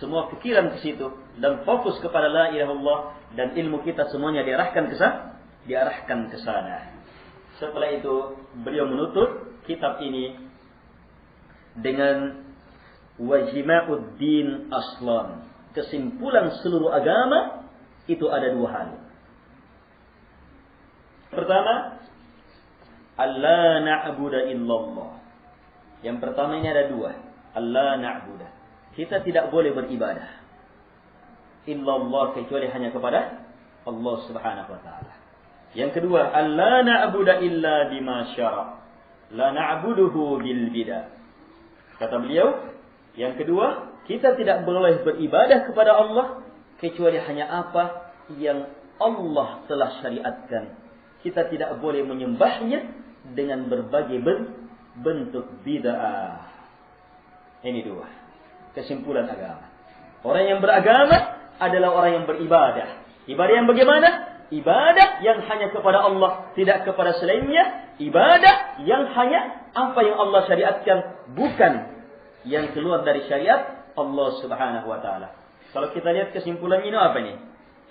Semua pikiran ke situ dan fokus kepada la ilaha illallah, dan ilmu kita semuanya diarahkan ke sana. Setelah itu beliau menutup kitab ini dengan wajima'uddin aslan. Kesimpulan seluruh agama itu ada 2 hal. Pertama, alla na'budu illallah. Yang pertama ini ada 2. Alla na'budu. Kita tidak boleh beribadah illallah kecuali hanya kepada Allah Subhanahu wa taala. Yang kedua, alla na'budu illa bima syara'. La na'buduhu bil bidah. Kata beliau, yang kedua, kita tidak boleh beribadah kepada Allah kecuali hanya apa yang Allah telah syariatkan. Kita tidak boleh menyembahnya dengan berbagai bentuk bid'ah. Ini 2 kesimpulan agama. Orang yang beragama adalah orang yang beribadah. Ibadah yang bagaimana? Ibadah yang hanya kepada Allah, tidak kepada selainnya. Ibadah yang hanya apa yang Allah syariatkan, bukan yang keluar dari syariat Allah Subhanahu wa taala. Kalau kita lihat kesimpulan ini apa ini?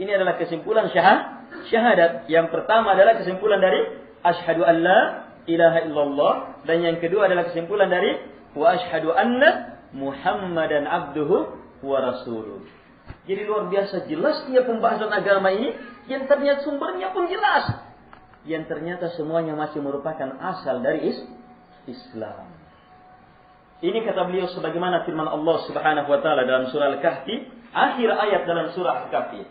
Ini adalah kesimpulan syahadat. Yang pertama adalah kesimpulan dari asyhadu an la ilaha illallah, dan yang kedua adalah kesimpulan dari wa asyhadu anna Muhammadan abduhu wa rasuluh. Jadi luar biasa jelasnya pembahasan agama ini, yang ternyata sumbernya pun jelas, yang ternyata semuanya masih merupakan asal dari Islam. Ini kata beliau sebagaimana firman Allah Subhanahu wa taala dalam surah Al-Kahfi, akhir ayat dalam surah Al-Kahfi.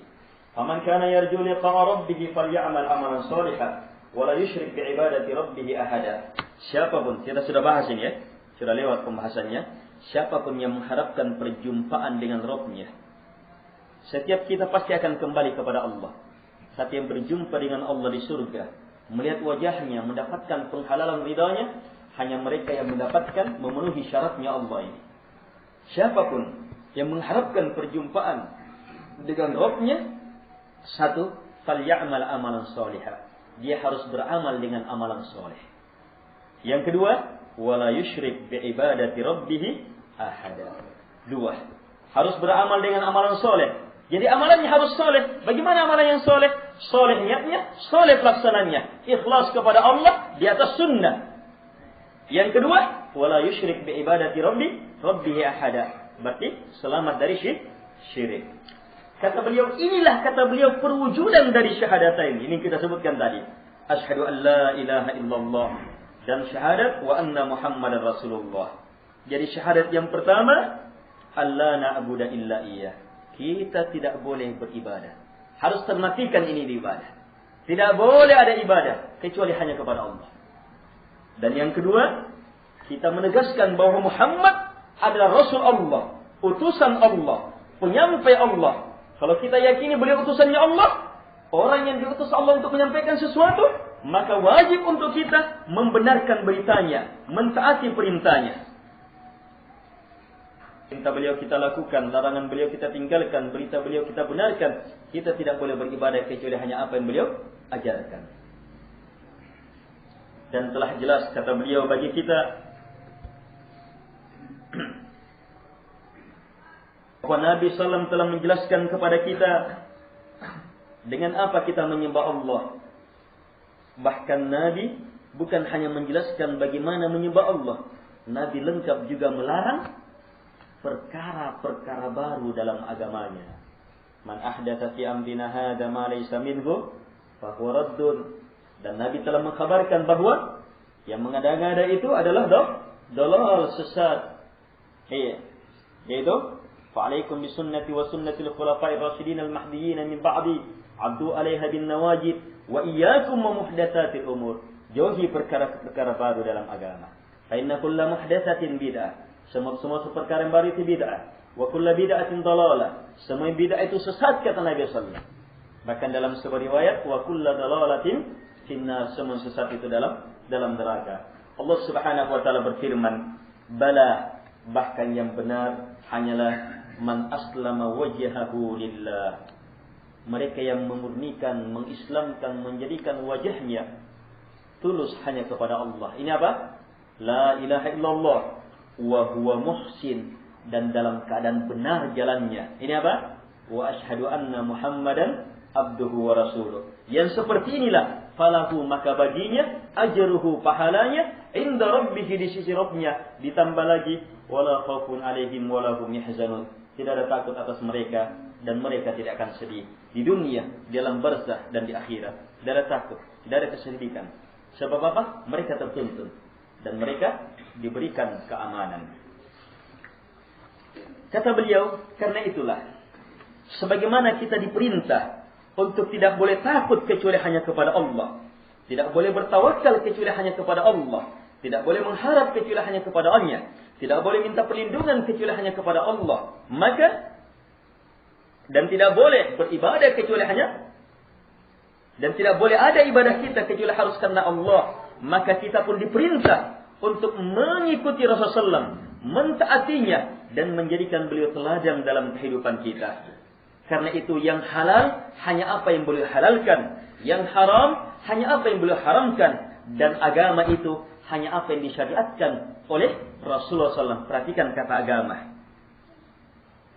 "Faman kana yarju liqa'a rabbih falyamal amalan shalihan wa la yusyrik bi ibadati rabbih ahada." Siapapun, kita sudah bahas ini ya, sudah lewat pembahasannya. Siapapun yang mengharapkan perjumpaan dengan Rabb-Nya, setiap kita pasti akan kembali kepada Allah. Saat yang berjumpa dengan Allah di surga, melihat wajahnya, mendapatkan penghalalan ridhanya, hanya mereka yang mendapatkan memenuhi syaratnya Allah ini. Siapapun yang mengharapkan perjumpaan dengan Rabb-Nya, 1, falyamal amalan salihah. Dia harus beramal dengan amalan saleh. Yang kedua, wala yusyrik bi ibadati rabbih ahada. 2, harus beramal dengan amalan soleh. Jadi amalannya harus soleh. Bagaimana amalan yang soleh? Soleh niatnya, soleh pelaksananya, ikhlas kepada Allah di atas sunnah. Yang kedua, wala yusyrik bi ibadati rabbih ahada. Berarti selamat dari syirik. Kata beliau, inilah kata beliau perwujudan dari syahadatain. Ini kita sebutkan tadi. Asyhadu an la ilaha illallah, dan syahadat wa anna Muhammadar Rasulullah. Jadi syahadat yang pertama, alla na'budu illa iyyah. kita tidak boleh beribadah. Harus termatikan ini di ibadah. Tidak boleh ada ibadah kecuali hanya kepada Allah. Dan yang kedua, kita menegaskan bahwa Muhammad adalah Rasul Allah, utusan Allah, penyampai Allah. Kalau kita yakini beliau utusannya Allah, orang yang diutus Allah untuk menyampaikan sesuatu, maka wajib untuk kita membenarkan beritanya, mentaati perintahnya. Perintah beliau kita lakukan, larangan beliau kita tinggalkan, berita beliau kita benarkan. Kita tidak boleh beribadah kecuali hanya apa yang beliau ajarkan. Dan telah jelas kata beliau bagi kita bahwa Nabi SAW telah menjelaskan kepada kita dengan apa kita menyembah Allah. Bahkan Nabi bukan hanya menjelaskan bagaimana menyembah Allah, Nabi lengkap juga melarang perkara-perkara baru dalam agamanya. Man ahdatsa fi amrina hadza ma laysa minhu fa huwa raddun. Dan Nabi telah mengkhabarkan bahwa yang mengada-ngada itu adalah dalal sesat. Yaitu fa'alaikum bisunnati wa sunnatil khulafa'ir rasyidin al-mahdiyyin min ba'di 'addu 'alaiha bin nawajid wa iyyakum wa muhdatsatil umur. Jauhi perkara-perkara baru dalam agama. Fa inna kulla muhdatsatin bid'ah. Semua perkara yang baru itu bid'ah. Wa kullu bid'atin dalalah. Semua bid'ah itu sesat kata Nabi sallallahu alaihi wasallam. Bahkan dalam sebuah riwayat wa kullu dalalatin finnar, semua sesat itu dalam neraka. Allah Subhanahu wa taala berfirman, "Bala, bahkan yang benar hanyalah man aslama wajhahu lillah." Mereka yang memurnikan, mengislamkan, menjadikan wajahnya tulus hanya kepada Allah. Ini apa? La ilaha illallah wa huwa muhsin, dan dalam keadaan benar jalannya. Ini apa? Wa asyhadu anna Muhammadan abduhu wa rasuluh. Yang seperti inilah falahu, maka baginya ajruhu, pahalanya inda rabbih, di sisi Rabbnya. Ditambah lagi wala khaufun alaihim wala hum yahzanun. Tidak ada takut atas mereka dan mereka tidak akan sedih di dunia, di alam barzakh dan di akhirat. Tidak ada takut, tidak ada kesedihan. Sebab apa? Mereka tertuntun dan mereka diberikan keamanan. Kata beliau, karena itulah sebagaimana kita diperintah untuk tidak boleh takut kecuali hanya kepada Allah, tidak boleh bertawakal kecuali hanya kepada Allah, tidak boleh mengharap kecuali hanya kepada Allah, tidak boleh minta perlindungan kecuali hanya kepada Allah, maka dan tidak boleh beribadah kecuali hanya, dan tidak boleh ada ibadah kita kecuali harus karena Allah, maka kita pun diperintah untuk mengikuti Rasulullah SAW, mentaatinya dan menjadikan beliau teladan dalam kehidupan kita. Karena itu yang halal hanya apa yang beliau halalkan, yang haram hanya apa yang beliau haramkan, dan agama itu hanya apa yang disyariatkan oleh Rasulullah SAW. Perhatikan kata agama.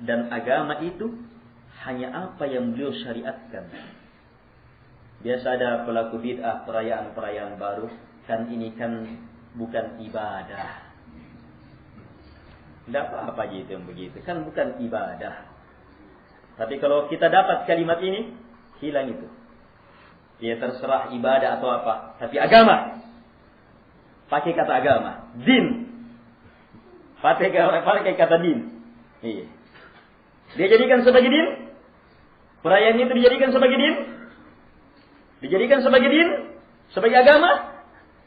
Dan agama itu hanya apa yang beliau syariatkan. Biasa ada pelaku bid'ah, perayaan-perayaan baru, kan ini kan bukan ibadah. Tidak apa-apa gitu yang begitu, kan bukan ibadah. Tapi kalau kita dapat kalimat ini, hilang itu. Ya terserah ibadah atau apa, tapi agama. Pakai kata agama, din. Pakai kata din. Iya. Dia jadikan sebagai din. Perayaan itu dijadikan sebagai din. Dijadikan sebagai din, sebagai agama.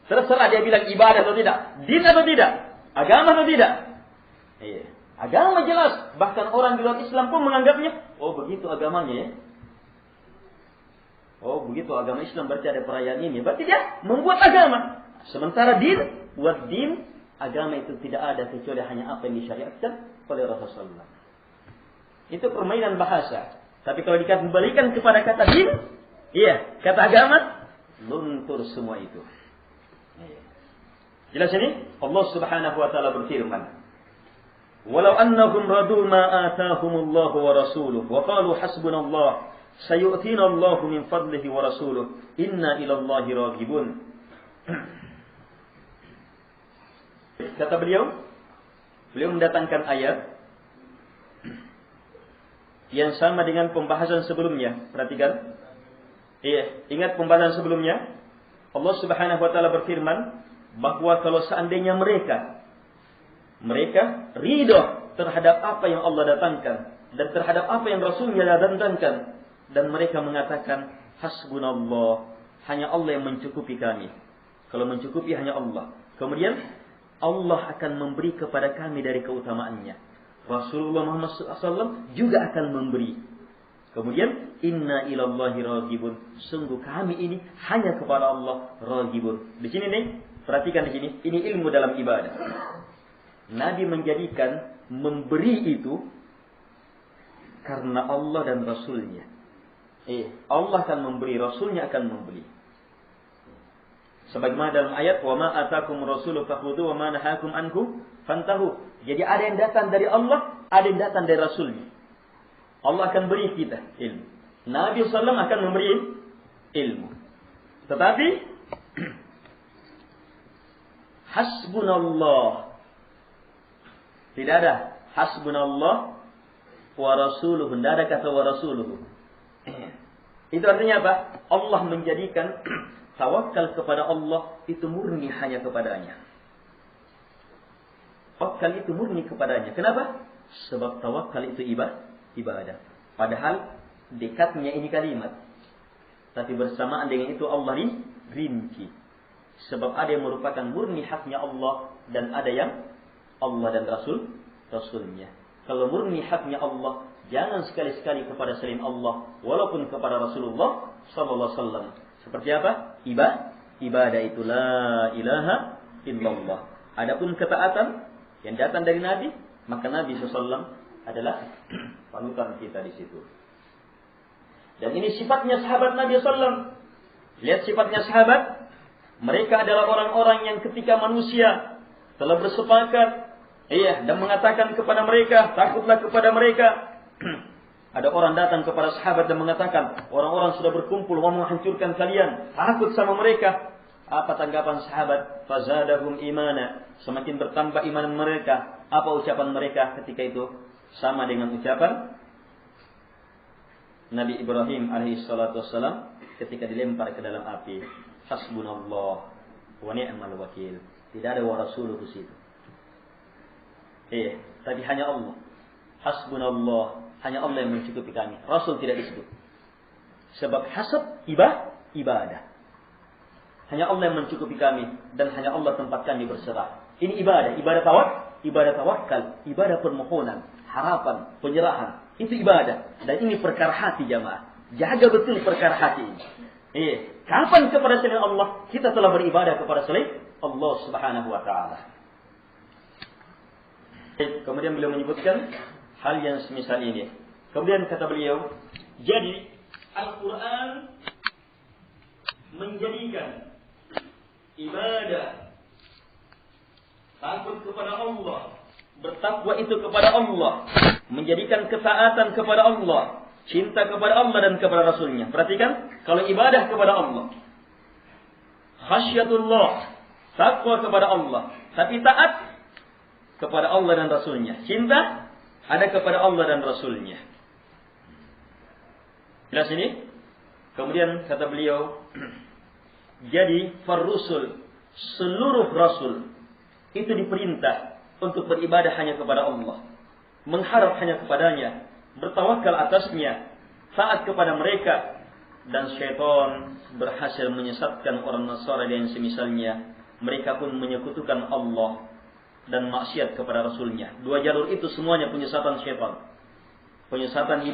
Terserah dia bilang ibadah atau tidak, din atau tidak, agama atau tidak. Iya. Agama jelas, bahkan orang di luar Islam pun menganggapnya, oh begitu agamanya ya. Oh begitu agama Islam berarti ada perayaan ini, berarti dia membuat agama. Sementara din, buat din, agama itu tidak ada kecuali hanya apa yang disyariatkan oleh Rasulullah. Itu permainan bahasa. Tapi kalau dikembalikan kepada kata din, iya, kata agama, luntur semua itu. Iya. Jelas ini? Allah Subhanahu wa taala berfirman, "Walau annahum radu ma atahumullahu wa rasuluhu wa qalu hasbunallah sayu'tina Allahu min fadlihi wa rasuluhu inna ila Allahi raghibun." Kata beliau mendatangkan ayat yang sama dengan pembahasan sebelumnya. Perhatikan. Iya, ingat pembahasan sebelumnya. Allah Subhanahu wa taala berfirman bahwa kalau seandainya mereka ridho terhadap apa yang Allah datangkan dan terhadap apa yang Rasulnya datangkan, dan mereka mengatakan hasbunallah, hanya Allah yang mencukupi kami. Kalau mencukupi hanya Allah. Kemudian Allah akan memberi kepada kami dari keutamaannya. Rasulullah Muhammad SAW juga akan memberi. Kemudian inna ilallahi raghibun, sungguh kami ini hanya kepada Allah raghibun. Di sini nih, perhatikan di sini, ini ilmu dalam ibadah. Nabi menjadikan memberi itu karena Allah dan Rasulnya. Allah akan memberi, Rasulnya akan memberi. Sebagaimana dalam ayat, wa ma atakum rasulu fakhudhu wa ma nahakum anhu fantahu. Jadi ada yang datang dari Allah, ada yang datang dari Rasulnya. Allah akan beri kita ilmu. Nabi SAW akan memberi ilmu. Tetapi hasbunallah, tidak ada hasbunallah wa rasuluhu, tidak ada kata wa rasuluhu. Itu artinya apa? Allah menjadikan tawakal kepada Allah itu murni hanya kepadanya. Tawakal itu murni kepadanya. Kenapa? Sebab tawakal itu ibadah. Padahal dekatnya ini kalimat, tapi bersamaan dengan itu Allah rinci. Sebab ada yang merupakan murni haknya Allah, dan ada yang Allah dan Rasulnya. Kalau murni haknya Allah, jangan sekali-sekali kepada selain Allah, walaupun kepada Rasulullah sallallahu alaihi wasallam. Seperti apa? Ibadah itu la ilaha illallah. Adapun ketaatan yang datang dari Nabi, maka Nabi SAW adalah panutan kita di situ. Dan ini sifatnya sahabat Nabi SAW. Lihat sifatnya sahabat. Mereka adalah orang-orang yang ketika manusia telah bersepakat, dan mengatakan kepada mereka, takutlah kepada mereka. Ada orang datang kepada sahabat dan mengatakan, orang-orang sudah berkumpul mau menghancurkan kalian, takut sama mereka. Apa tanggapan sahabat? Fazadahum imana, semakin bertambah iman mereka. Apa ucapan mereka ketika itu? Sama dengan ucapan Nabi Ibrahim alaihissalatu wassalam ketika dilempar ke dalam api. Hasbunallah wa ni'mal wakil. Tidak ada wa rasuluhu di situ. Tapi hanya Allah. Hasbunallah, hanya Allah yang mencukupi kami. Rasul tidak disebut. Sebab hasab ibadah. Hanya Allah yang mencukupi kami, dan hanya Allah tempat kami berserah. Ini ibadah tawakal, ibadah permohonan, harapan, penyerahan. Itu ibadah. Dan ini perkara hati jamaah. Jaga betul perkara hati ini. Kapan kepada selain Allah kita telah beribadah kepada selain Allah Subhanahu wa taala. Kemudian beliau menyebutkan hal yang semisal ini. Kemudian kata beliau, jadi Al-Quran menjadikan ibadah takut kepada Allah, bertakwa itu kepada Allah, menjadikan ketaatan kepada Allah, cinta kepada Allah dan kepada Rasulnya. Perhatikan, kalau ibadah kepada Allah, khasyatullah, takwa kepada Allah, tapi taat kepada Allah dan Rasulnya, cinta ada kepada Allah dan Rasulnya. Jelas ini? Kemudian kata beliau, jadi farrusul, seluruh Rasul itu diperintah untuk beribadah hanya kepada Allah, mengharap hanya kepadanya, bertawakal atasnya, taat kepada mereka. Dan syaitan berhasil menyesatkan orang Nasara dan semisalnya. Mereka pun menyekutukan Allah dan maksiat kepada Rasulnya. Dua jalur itu semuanya penyesatan syaitan. Penyesatan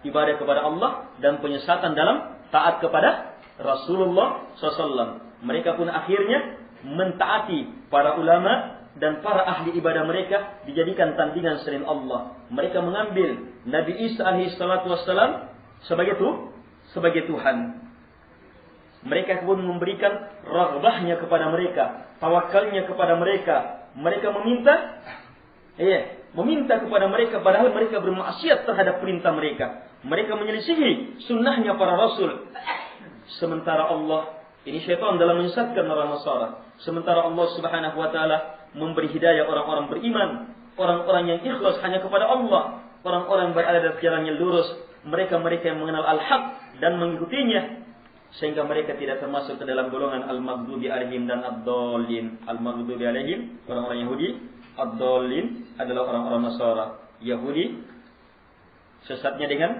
ibadah kepada Allah, dan penyesatan dalam taat kepada Rasulullah SAW. Mereka pun akhirnya mentaati para ulama dan para ahli ibadah mereka, dijadikan tandingan selain Allah. Mereka mengambil Nabi Isa alaihissalatu wassalam sebagai Tuhan. Mereka pun memberikan raghbahnya kepada mereka, tawakalnya kepada mereka. Mereka meminta kepada mereka, padahal mereka bermaksiat terhadap perintah mereka. Mereka menyelisihi sunnahnya para Rasul. Sementara Allah, ini syaitan dalam menyesatkan orang Nasara. Sementara Allah Subhanahu wa taala memberi hidayah orang-orang beriman, orang-orang yang ikhlas hanya kepada Allah, orang-orang yang berada di jalan yang lurus, mereka-mereka yang mengenal al-haq dan mengikutinya, sehingga mereka tidak termasuk ke dalam golongan al-maghdubi alaihim dan ad-dallin. Al-maghdubi alaihim orang-orang Yahudi, ad-dallin adalah orang-orang Nasara. Yahudi sesatnya dengan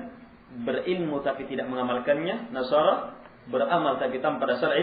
berilmu tapi tidak mengamalkannya. Nasara beramal tapi tanpa dasar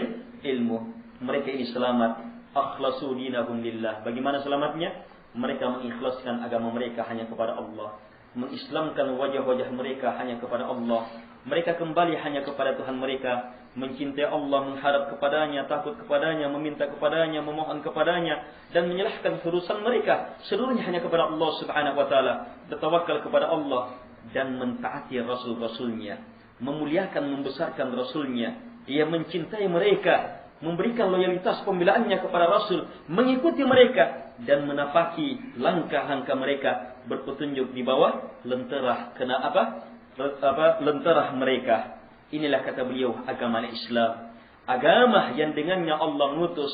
ilmu. Mereka ini selamat. Akhlasu dinahum lillah. Bagaimana selamatnya? Mereka mengikhlaskan agama mereka hanya kepada Allah. Mengislamkan wajah-wajah mereka hanya kepada Allah. Mereka kembali hanya kepada Tuhan mereka, mencintai Allah, mengharap kepadanya, takut kepadanya, meminta kepadanya, memohon kepadanya, dan menyerahkan urusan mereka seluruhnya hanya kepada Allah Subhanahu wa taala, bertawakal kepada Allah dan mentaati rasul-rasulnya, memuliakan, membesarkan rasulnya. Ia mencintai mereka, memberikan loyalitas pembelaannya kepada rasul, mengikuti mereka dan menapaki langkah-langkah mereka, berpetunjuk di bawah lentera lentera mereka. Inilah kata beliau agama Islam, agama yang dengannya Allah mengutus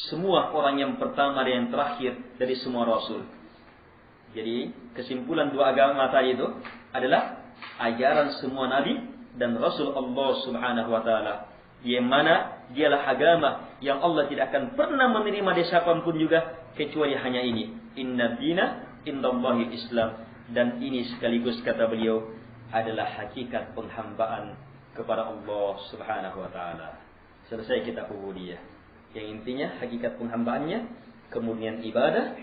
semua orang yang pertama dan yang terakhir dari semua rasul. Jadi kesimpulan dua agama tadi itu adalah ajaran semua nabi dan rasul Allah Subhanahu wa taala, yang mana dialah agama yang Allah tidak akan pernah menerima dari siapapun juga kecuali hanya ini. Inna dina indallahi Islam. Dan ini sekaligus kata beliau adalah hakikat penghambaan kepada Allah Subhanahu wa taala. Selesai kitab ubudiyah. Yang intinya hakikat penghambaannya kemurnian ibadah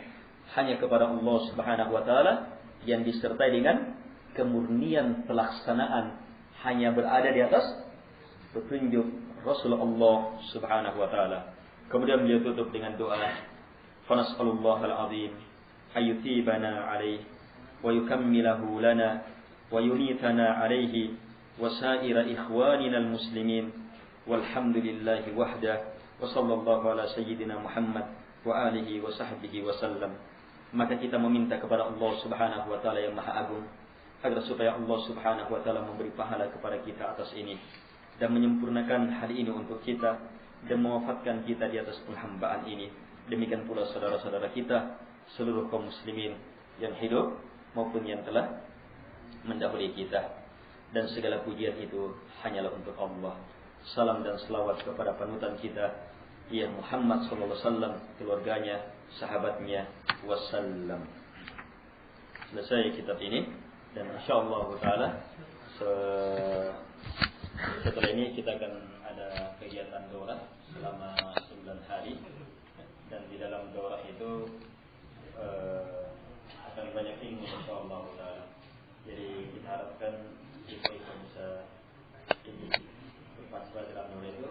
hanya kepada Allah Subhanahu wa taala yang disertai dengan kemurnian pelaksanaan hanya berada di atas petunjuk Rasulullah Subhanahu wa taala. Kemudian beliau tutup dengan doa, "Fa nas'alullaha al-'azim ayyutibana 'alaihi wa yukammilahu lana wa yunitana 'alaihi wa sa'ira ikhwanina al-muslimin walhamdulillahi wahdah wa sallallahu ala sayyidina Muhammad wa alihi wa sahbihi wa sallam." Maka kita meminta kepada Allah Subhanahu wa taala yang Maha Agung agar supaya Allah Subhanahu wa taala memberi pahala kepada kita atas ini dan menyempurnakan hal ini untuk kita dan mewafatkan kita di atas penghambaan ini. Demikian pula saudara-saudara kita seluruh kaum muslimin yang hidup maupun yang telah mendahului kita, dan segala pujian itu hanyalah untuk Allah. Salam dan selawat kepada panutan kita ya Muhammad sallallahu alaihi wasallam, keluarganya, sahabatnya wasallam. Selesai kitab ini dan insyaallah taala setelah ini kita akan ada kegiatan daurah selama 9 hari, dan di dalam daurah itu akan banyak ilmu insyaallah taala. Jadi kita harapkan kita bisa berpartisipasi dalam daurah itu.